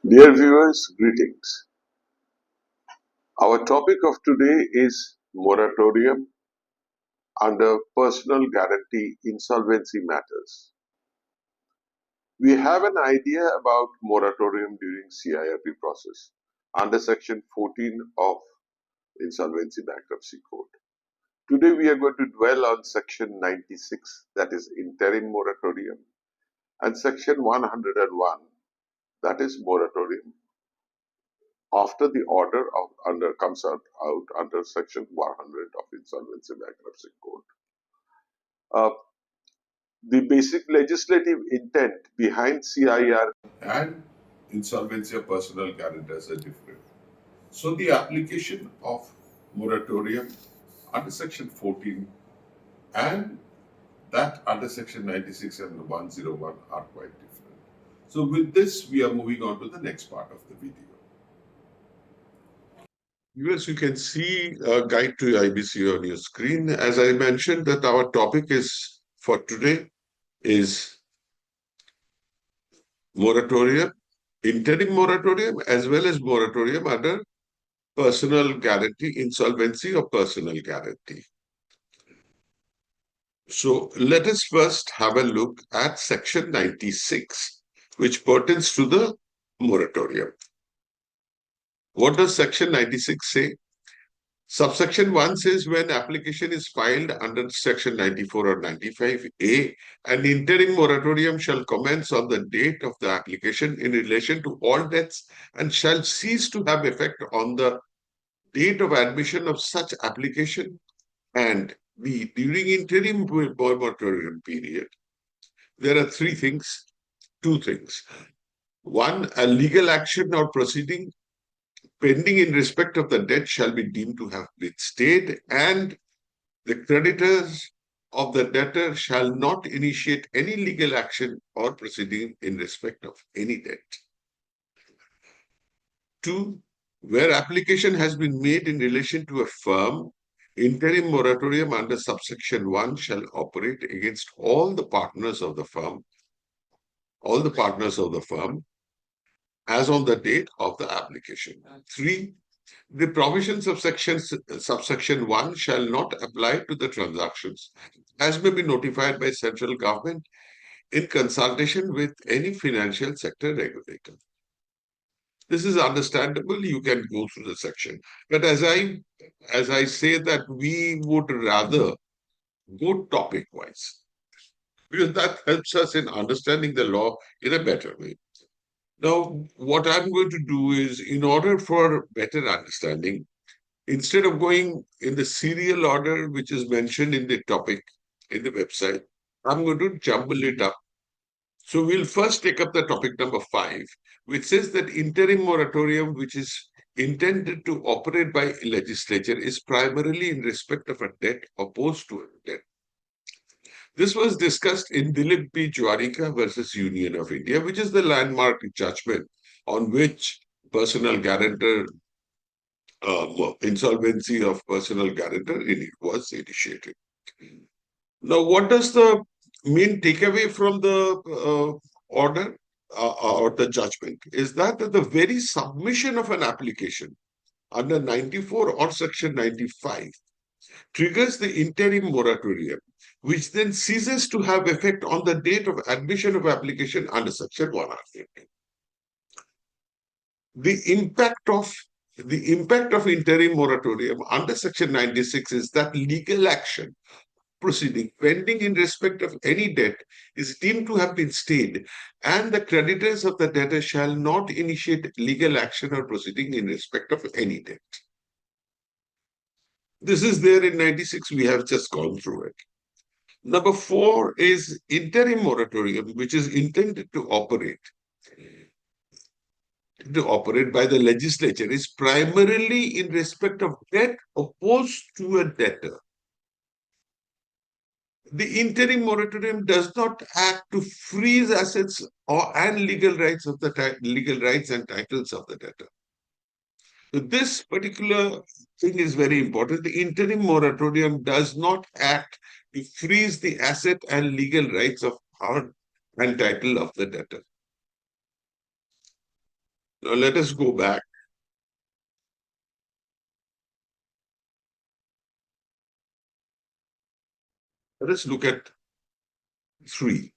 Dear viewers, greetings. Our topic of today is moratorium under personal guarantee insolvency matters. We have an idea about moratorium during CIRP process under section 14 of Insolvency Bankruptcy Code. Today we are going to dwell on section 96, that is interim moratorium, and section 101, that is moratorium after the order of under comes out under section 100 of Insolvency Bankruptcy Code. Uh, the basic legislative intent behind CIR and insolvency of personal guarantors are different. So the application of moratorium under section 14 and that under section 96 and 101 are quite different. So with this, we are moving on to the next part of the video. Viewers, you can see a guide to IBC on your screen. As I mentioned, that our topic is for today is moratorium, interim moratorium, as well as moratorium under personal guarantee, insolvency or personal guarantee. So let us first have a look at section 96, which pertains to the moratorium. What does section 96 say? Subsection 1 says when application is filed under section 94 or 95A, an interim moratorium shall commence on the date of the application in relation to all debts and shall cease to have effect on the date of admission of such application and B. During interim moratorium period, there are two things. One, a legal action or proceeding pending in respect of the debt shall be deemed to have been stayed, and the creditors of the debtor shall not initiate any legal action or proceeding in respect of any debt. 2. Where application has been made in relation to a firm, interim moratorium under subsection 1 shall operate against all the partners of the firm as on the date of the application. 3. The provisions of subsection 1 shall not apply to the transactions as may be notified by central government in consultation with any financial sector regulator. This is understandable. You can go through the section. But as I say that we would rather go topic-wise, because that helps us in understanding the law in a better way. Now, what I'm going to do is, in order for better understanding, instead of going in the serial order which is mentioned in the topic in the website, I'm going to jumble it up. So we'll first take up the topic number 5, which says that interim moratorium, which is intended to operate by legislature, is primarily in respect of a debt opposed to a debt. This was discussed in Dilip P. Jwarika versus Union of India, which is the landmark judgment on which personal guarantor insolvency of personal guarantor was initiated. Now, what does the main takeaway from the order or the judgment is that the very submission of an application under 94 or section 95 triggers the interim moratorium, which then ceases to have effect on the date of admission of application under section 100. The impact of interim moratorium under section 96 is that legal action proceeding pending in respect of any debt is deemed to have been stayed, and the creditors of the debtor shall not initiate legal action or proceeding in respect of any debt. This is there in 96. We have just gone through it. Number 4 is interim moratorium, which is intended to operate by the legislature, is primarily in respect of debt opposed to a debtor. The interim moratorium does not act to freeze assets and legal rights and titles of the debtor. So this particular thing is very important. The interim moratorium does not act to freeze the asset and legal rights and title of the debtor. Now let us go back. Let us look at 3.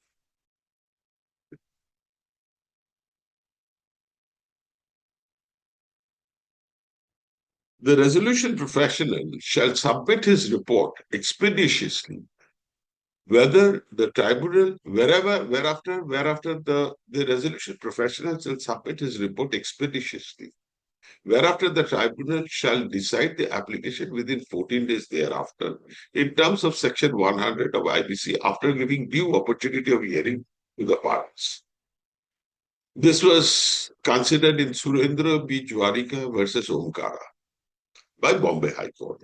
The resolution professional shall submit his report expeditiously, whether the tribunal, whereafter the resolution professional shall submit his report expeditiously, whereafter the tribunal shall decide the application within 14 days thereafter, in terms of Section 100 of IBC, after giving due opportunity of hearing to the parties. This was considered in Surendra B. Jwarika versus Omkara by Bombay High Court.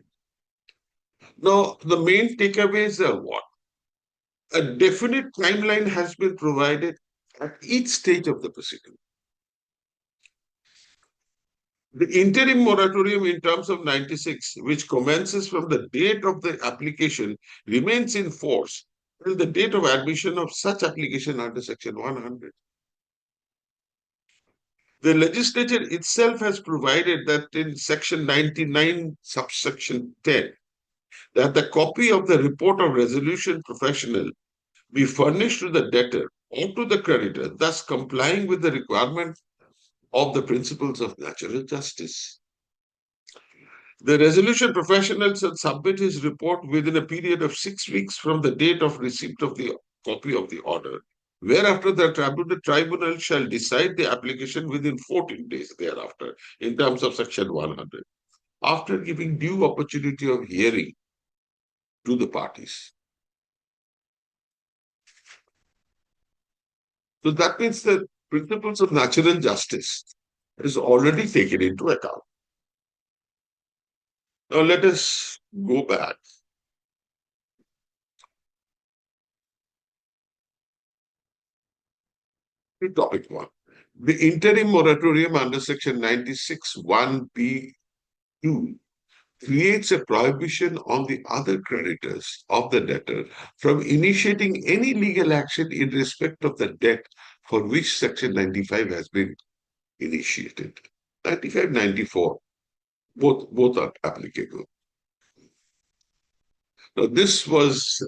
Now, the main takeaways are what? A definite timeline has been provided at each stage of the proceeding. The interim moratorium in terms of 96, which commences from the date of the application, remains in force till the date of admission of such application under Section 100. The legislature itself has provided that in Section 99, subsection 10, that the copy of the report of resolution professional be furnished to the debtor or to the creditor, thus complying with the requirement of the principles of natural justice. The resolution professional shall submit his report within a period of 6 weeks from the date of receipt of the copy of the order, whereafter the tribunal shall decide the application within 14 days thereafter, in terms of Section 100, after giving due opportunity of hearing to the parties. So that means the principles of natural justice is already taken into account. Now let us go back to topic 1. The interim moratorium under Section 96 1B2 creates a prohibition on the other creditors of the debtor from initiating any legal action in respect of the debt for which Section 95 has been initiated. 95, 94, both are applicable. Now, this was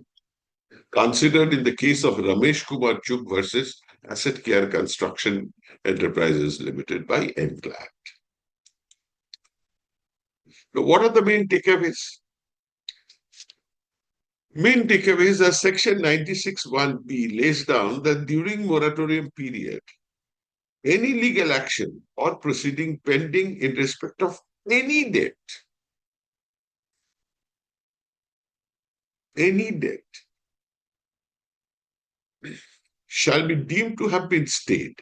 considered in the case of Ramesh Kumar Chuk versus Asset Care Construction Enterprises Limited by NCLAT. Now, what are the main takeaways? Main takeaways are Section 96 1B lays down that during moratorium period, any legal action or proceeding pending in respect of any debt shall be deemed to have been stayed,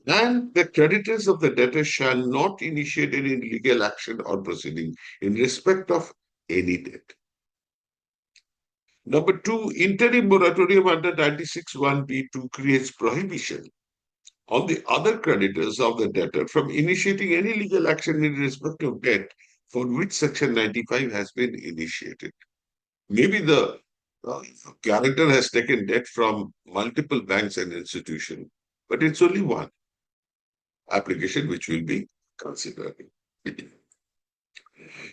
and the creditors of the debtor shall not initiate any legal action or proceeding in respect of any debt. Number 2, interim moratorium under 96 1B2 creates prohibition on the other creditors of the debtor from initiating any legal action in respect of debt for which Section 95 has been initiated. Maybe the guarantor has taken debt from multiple banks and institutions, but it's only one application which will be considered.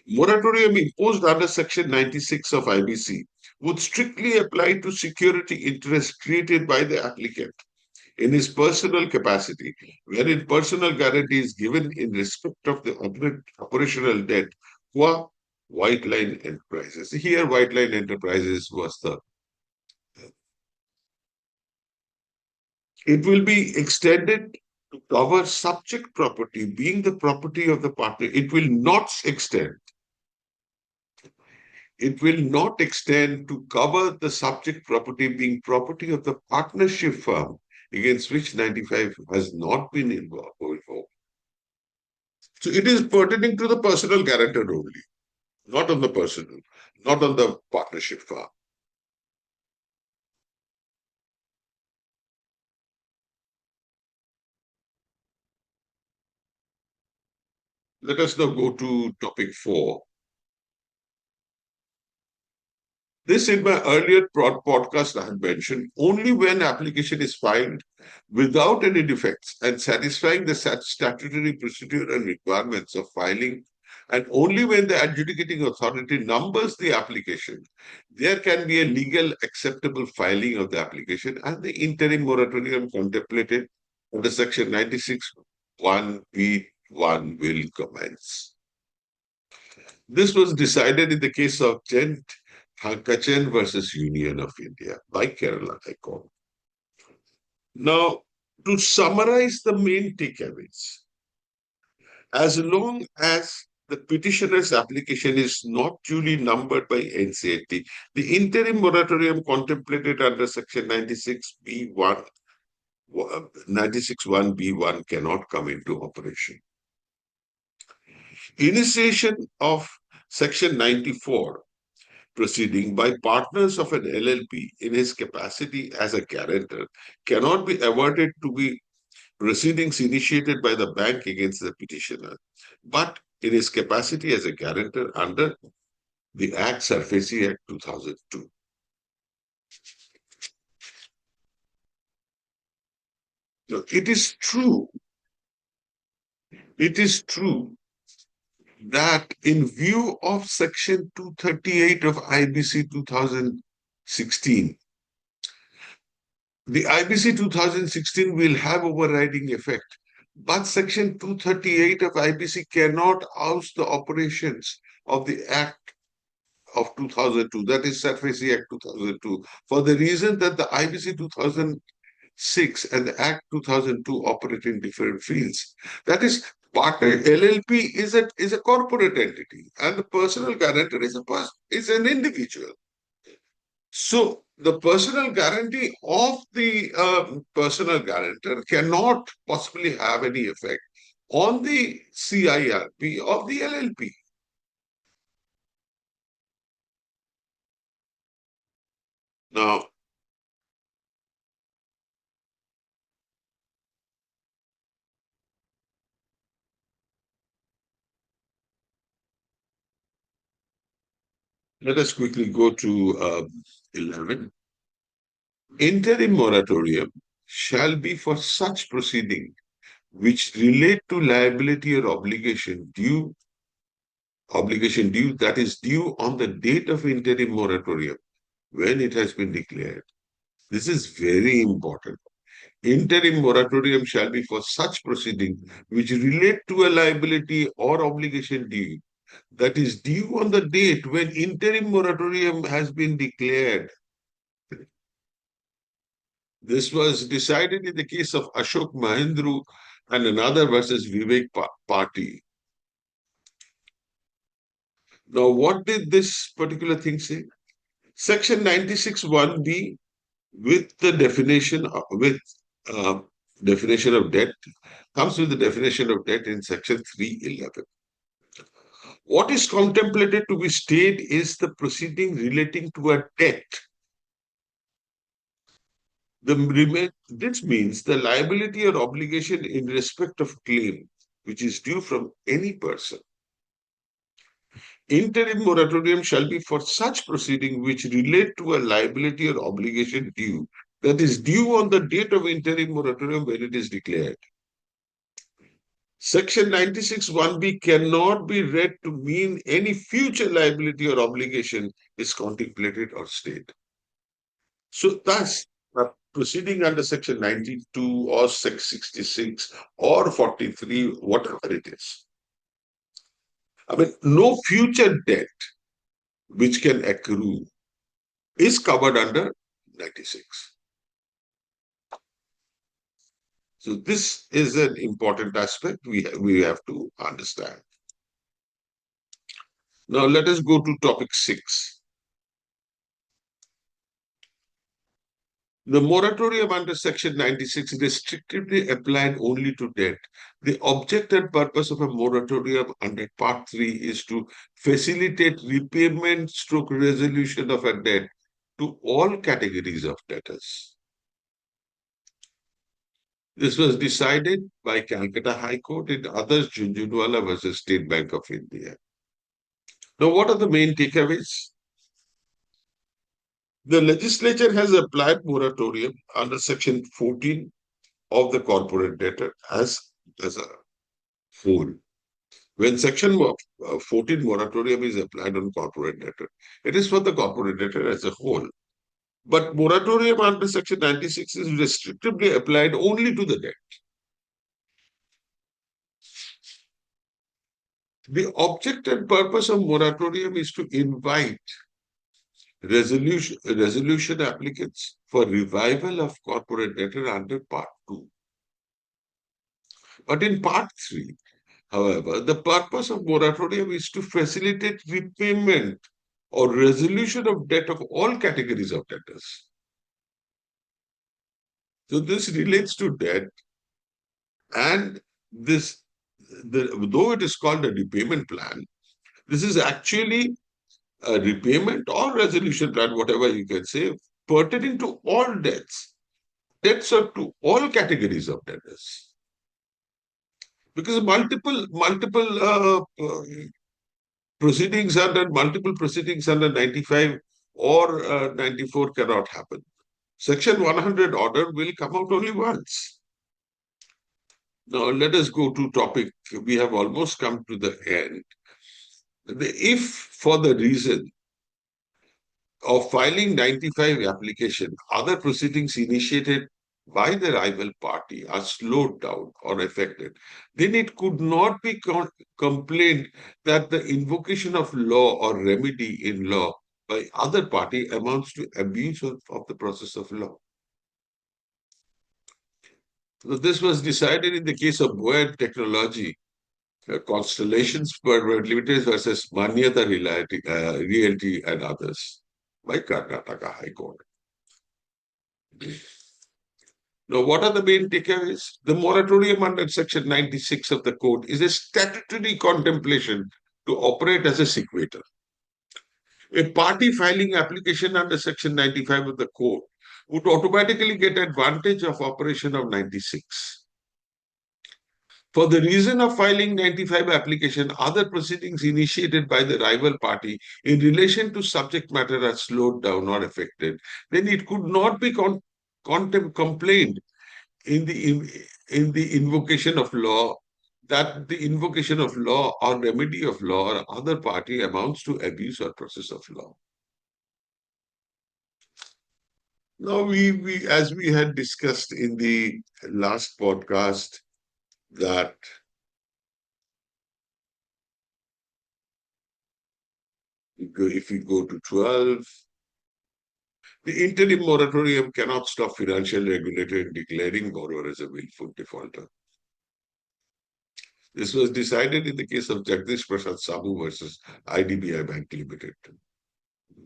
Moratorium imposed under Section 96 of IBC would strictly apply to security interest created by the applicant in his personal capacity, wherein personal guarantee is given in respect of the operational debt qua White Line Enterprises. Here, White Line Enterprises was the. It will be extended to cover subject property being the property of the partner. It will not extend to cover the subject property being property of the partnership firm against which 95 has not been involved. So it is pertaining to the personal guarantor only, not on the personal, not on the partnership firm. Let us now go to topic 4. This in my earlier podcast I had mentioned, only when application is filed without any defects and satisfying the statutory procedure and requirements of filing, and only when the adjudicating authority numbers the application, there can be a legal acceptable filing of the application, and the interim moratorium contemplated under Section 96(1)(b)(1) will commence. This was decided in the case of Gent Hankachen versus Union of India by Kerala High Court. Now, to summarize the main takeaways, as long as the petitioner's application is not duly numbered by NCLT, the interim moratorium contemplated under Section 96(b)(1) 96(1)(b)(1) cannot come into operation. Initiation of Section 94 proceeding by partners of an LLP in his capacity as a guarantor cannot be averted to be proceedings initiated by the bank against the petitioner, but in his capacity as a guarantor under the Act SARFAESI Act 2002. Now, it is true that in view of Section 238 of IBC 2016, the IBC 2016 will have overriding effect, but Section 238 of IBC cannot oust the operations of the Act of 2002, that is SARFAESI Act 2002, for the reason that the IBC 2006 and the Act 2002 operate in different fields. That is, partner LLP is a corporate entity, and the personal guarantor is an individual. So the personal guarantee of the personal guarantor cannot possibly have any effect on the CIRP of the LLP. Now, let us quickly go to 11. Interim moratorium shall be for such proceeding which relate to liability or obligation due that is due on the date of interim moratorium when it has been declared. This is very important. Interim moratorium shall be for such proceeding which relate to a liability or obligation due that is due on the date when interim moratorium has been declared. This was decided in the case of Ashok Mahendru and another versus Vivek Party. Now, what did this particular thing say? Section 96(1)(b) with the definition definition of debt comes with the definition of debt in section 311. What is contemplated to be stayed is the proceeding relating to a debt. This means the liability or obligation in respect of claim which is due from any person. Interim moratorium shall be for such proceeding which relate to a liability or obligation due that is due on the date of interim moratorium when it is declared. Section 96(1)(b) cannot be read to mean any future liability or obligation is contemplated or stayed. So thus, proceeding under Section 92 or 66 or 43, whatever it is, I mean, no future debt which can accrue is covered under 96. So this is an important aspect we have to understand. Now let us go to topic 6. The moratorium under Section 96 restrictively applied only to debt. The object and purpose of a moratorium under Part 3 is to facilitate repayment stroke resolution of a debt to all categories of debtors. This was decided by Calcutta High Court in others Jhunjhunwala versus State Bank of India. Now, what are the main takeaways? The legislature has applied moratorium under Section 14 of the corporate debtor as a whole. When Section 14 moratorium is applied on corporate debtor, it is for the corporate debtor as a whole. But moratorium under Section 96 is restrictively applied only to the debt. The object and purpose of moratorium is to invite resolution applicants for revival of corporate debtor under Part 2. But in Part 3, however, the purpose of moratorium is to facilitate repayment or resolution of debt of all categories of debtors. So this relates to debt, and though it is called a repayment plan, this is actually a repayment or resolution plan, whatever you can say, pertaining to all debts. Debts are to all categories of debtors. Because multiple proceedings under 95 or 94 cannot happen. Section 100 order will come out only once. Now let us go to topic. We have almost come to the end. If for the reason of filing 95 application, other proceedings initiated by the rival party are slowed down or affected, then it could not be complained that the invocation of law or remedy in law by other party amounts to abuse of the process of law. So this was decided in the case of Boyd Technology, Constellations Private Limited versus Manyata Realty and others by Karnataka High Court. Now, what are the main takeaways? The moratorium under Section 96 of the Code is a statutory contemplation to operate as a sequitur. A party filing application under Section 95 of the Code would automatically get advantage of operation of 96. For the reason of filing 95 application, other proceedings initiated by the rival party in relation to subject matter are slowed down or affected, then it could not be complained in the invocation of law that the invocation of law or remedy of law or other party amounts to abuse or process of law. Now, we as we had discussed in the last podcast, that if we go to 12, the interim moratorium cannot stop financial regulator in declaring borrower as a willful defaulter. This was decided in the case of Jagdish Prasad Sabu versus IDBI Bank Limited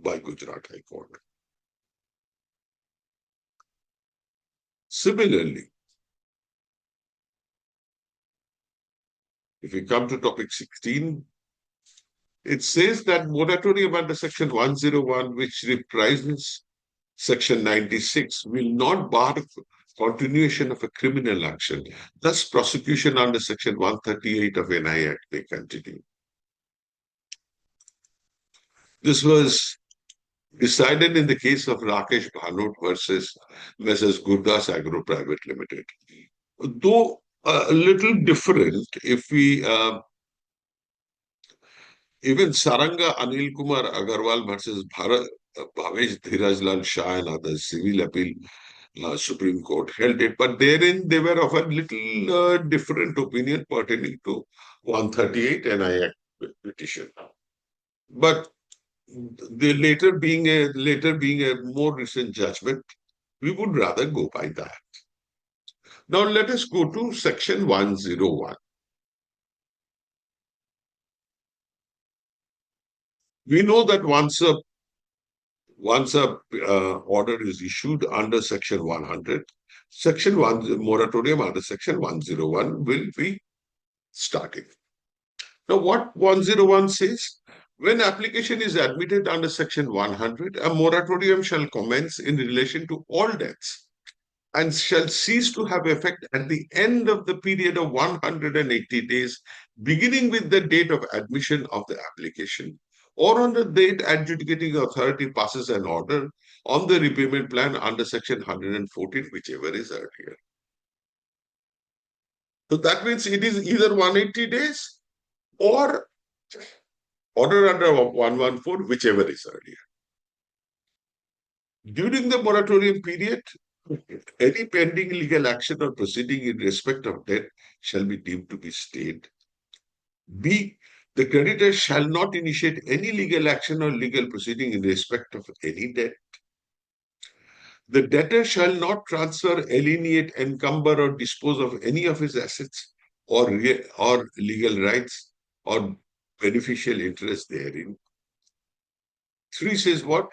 by Gujarat High Court. Similarly, if we come to topic 16, it says that moratorium under Section 101, which reprises Section 96, will not bar continuation of a criminal action. Thus, prosecution under Section 138 of NI Act may continue. This was decided in the case of Rakesh Bhanot versus Messrs. Gurdas Agro Private Limited. Though a little different, if we even Saranga Anil Kumar Agarwal versus Bhavesh Dhirajlal Shah and others, civil appeal, Supreme Court held it, but therein they were of a little different opinion pertaining to 138 NI Act petition. But the later being a more recent judgment, we would rather go by that. Now let us go to Section 101. We know that once a order is issued under Section 100, Section 1 moratorium under Section 101 will be starting. Now, what 101 says? When application is admitted under Section 100, a moratorium shall commence in relation to all debts and shall cease to have effect at the end of the period of 180 days, beginning with the date of admission of the application, or on the date adjudicating authority passes an order on the repayment plan under section 114, whichever is earlier. So that means it is either 180 days or order under 114, whichever is earlier. During the moratorium period, any pending legal action or proceeding in respect of debt shall be deemed to be stayed. B. The creditor shall not initiate any legal action or legal proceeding in respect of any debt. The debtor shall not transfer, alienate, encumber, or dispose of any of his assets or legal rights or beneficial interest therein. 3 says what?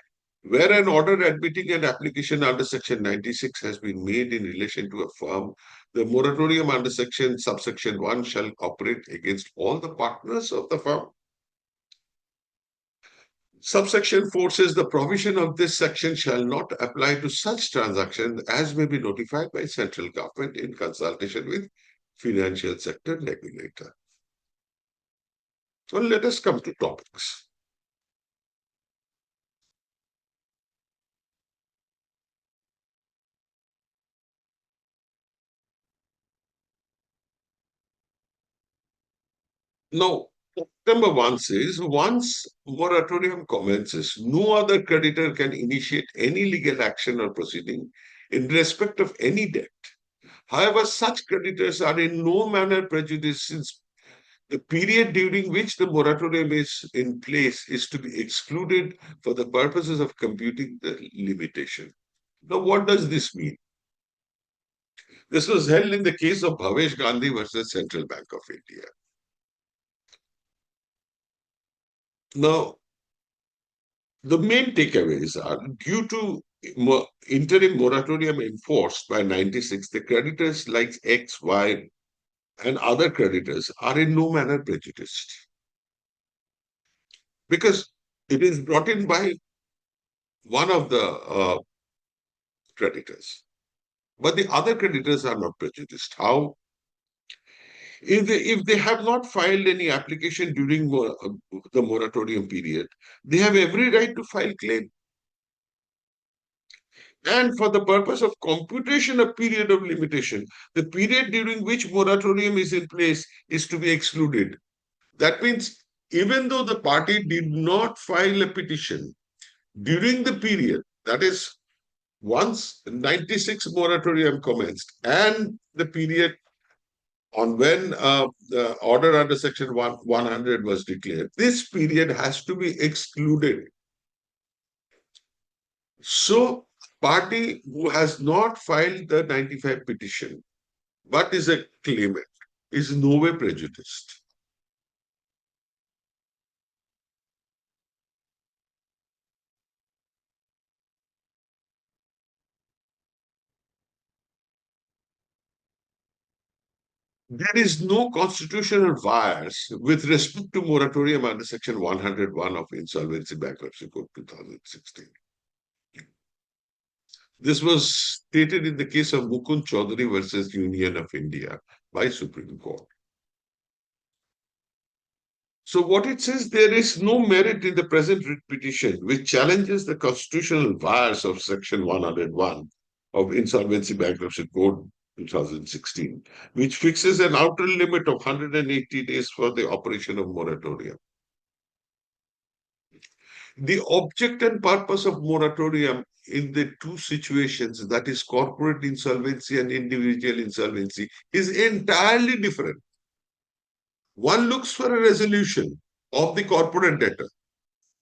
Where an order admitting an application under Section 96 has been made in relation to a firm, the moratorium under subsection 1 shall operate against all the partners of the firm. Subsection 4 says the provision of this section shall not apply to such transactions as may be notified by central government in consultation with financial sector regulator. So let us come to topics. Now, number 1 says, once moratorium commences, no other creditor can initiate any legal action or proceeding in respect of any debt. However, such creditors are in no manner prejudiced since the period during which the moratorium is in place is to be excluded for the purposes of computing the limitation. Now, what does this mean? This was held in the case of Bhavesh Gandhi versus Central Bank of India. Now, the main takeaways are due to interim moratorium enforced by 96, the creditors like X, Y, and other creditors are in no manner prejudiced because it is brought in by one of the creditors. But the other creditors are not prejudiced. How? If they have not filed any application during the moratorium period, they have every right to file claim. And for the purpose of computation of period of limitation, the period during which moratorium is in place is to be excluded. That means even though the party did not file a petition during the period, that is, once 96 moratorium commenced and the period on when the order under section 100 was declared, this period has to be excluded. So, party who has not filed the 95 petition but is a claimant is no way prejudiced. There is no constitutional bias with respect to moratorium under section 101 of Insolvency Bankruptcy Code 2016. This was stated in the case of Mukund Chaudhary versus Union of India by Supreme Court. So what it says, there is no merit in the present writ petition which challenges the constitutional bias of section 101 of Insolvency Bankruptcy Code 2016, which fixes an outer limit of 180 days for the operation of moratorium. The object and purpose of moratorium in the two situations, that is corporate insolvency and individual insolvency, is entirely different. One looks for a resolution of the corporate debtor.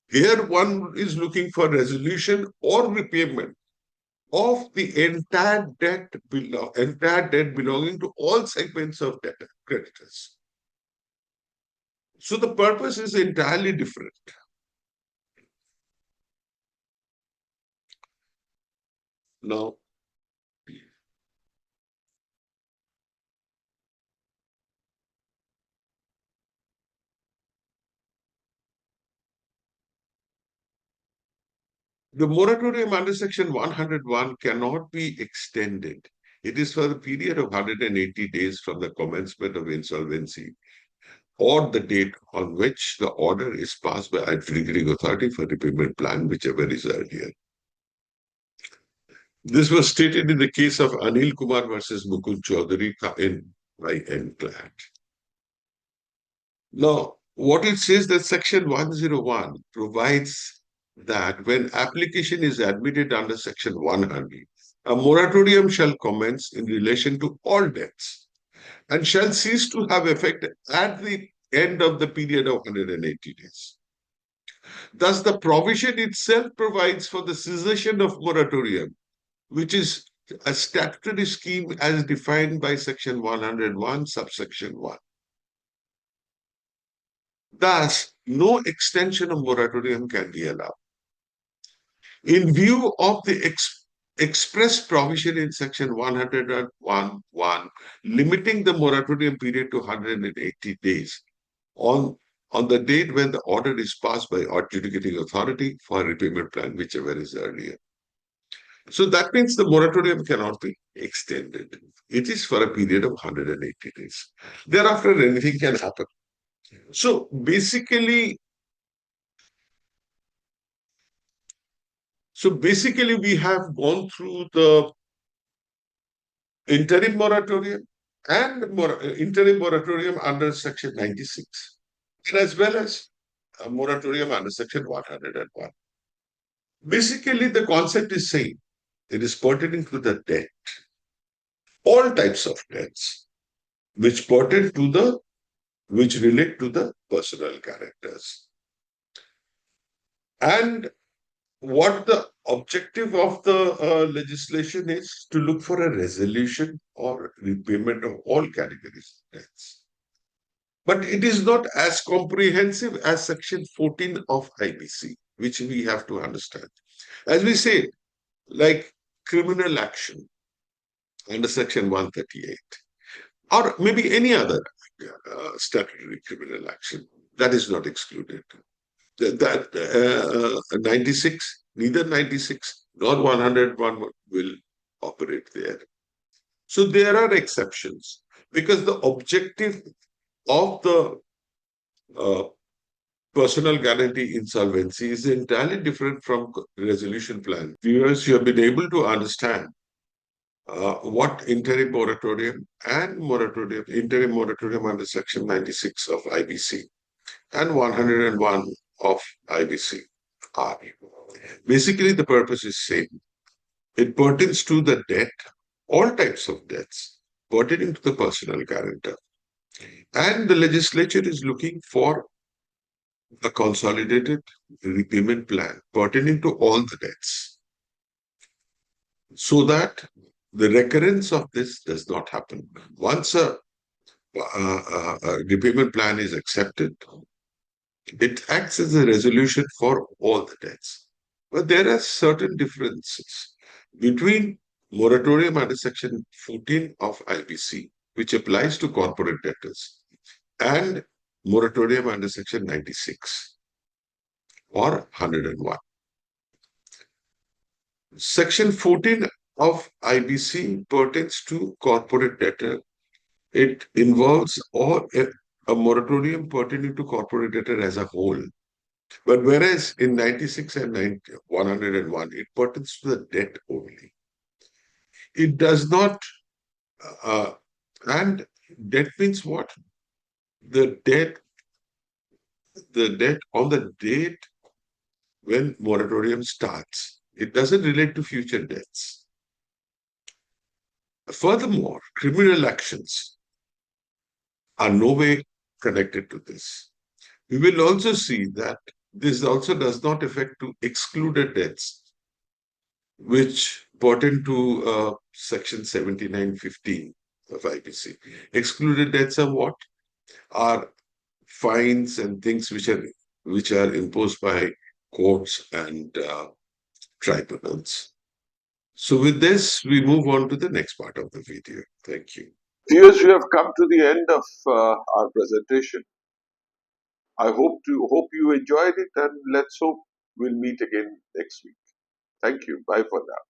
Here one is looking for resolution or repayment of the entire debt belonging to all segments of debtor creditors. So the purpose is entirely different. Now, the moratorium under section 101 cannot be extended. It is for the period of 180 days from the commencement of insolvency or the date on which the order is passed by a triggering authority for repayment plan, whichever is earlier. This was stated in the case of Anil Kumar versus Mukund Chaudhary in by NCLAT. Now, what it says that Section 101 provides that when application is admitted under Section 100, a moratorium shall commence in relation to all debts and shall cease to have effect at the end of the period of 180 days. Thus, the provision itself provides for the cessation of moratorium, which is a statutory scheme as defined by Section 101, subsection 1. Thus, no extension of moratorium can be allowed. In view of the express provision in Section 101(1) limiting the moratorium period to 180 days on, on the date when the order is passed by adjudicating authority for repayment plan, whichever is earlier. So that means the moratorium cannot be extended. It is for a period of 180 days. Thereafter, anything can happen. So basically, we have gone through the interim moratorium and interim moratorium under Section 96, as well as a moratorium under Section 101. Basically, the concept is same. It is pertaining to the debt, all types of debts, which pertain to the which relate to the personal characters. And what the objective of the legislation is to look for a resolution or repayment of all categories of debts. But it is not as comprehensive as Section 14 of IBC, which we have to understand. As we say, like criminal action under Section 138, or maybe any other statutory criminal action, that is not excluded. That 96, neither 96 nor 101 will operate there. So there are exceptions because the objective of the personal guarantee insolvency is entirely different from resolution plan. Viewers, you have been able to understand what interim moratorium and interim moratorium under Section 96 of IBC and 101 of IBC are. Basically, the purpose is same. It pertains to the debt, all types of debts pertaining to the personal guarantor. And the legislature is looking for a consolidated repayment plan pertaining to all the debts so that the recurrence of this does not happen. Once a repayment plan is accepted, it acts as a resolution for all the debts. But there are certain differences between moratorium under Section 14 of IBC, which applies to corporate debtors, and moratorium under Section 96 or 101. Section 14 of IBC pertains to corporate debtor. It involves a moratorium pertaining to corporate debtor as a whole. But whereas in 96 and 101, it pertains to the debt only. It does not, and debt means what? The debt on the date when moratorium starts. It doesn't relate to future debts. Furthermore, criminal actions are no way connected to this. We will also see that this also does not affect to excluded debts, which pertain to Section 7915 of IPC. Excluded debts are what? Are fines and things which are imposed by courts and tribunals. So with this, we move on to the next part of the video. Thank you. Viewers, we have come to the end of our presentation. I hope you enjoyed it, and let's hope we'll meet again next week. Thank you. Bye for now.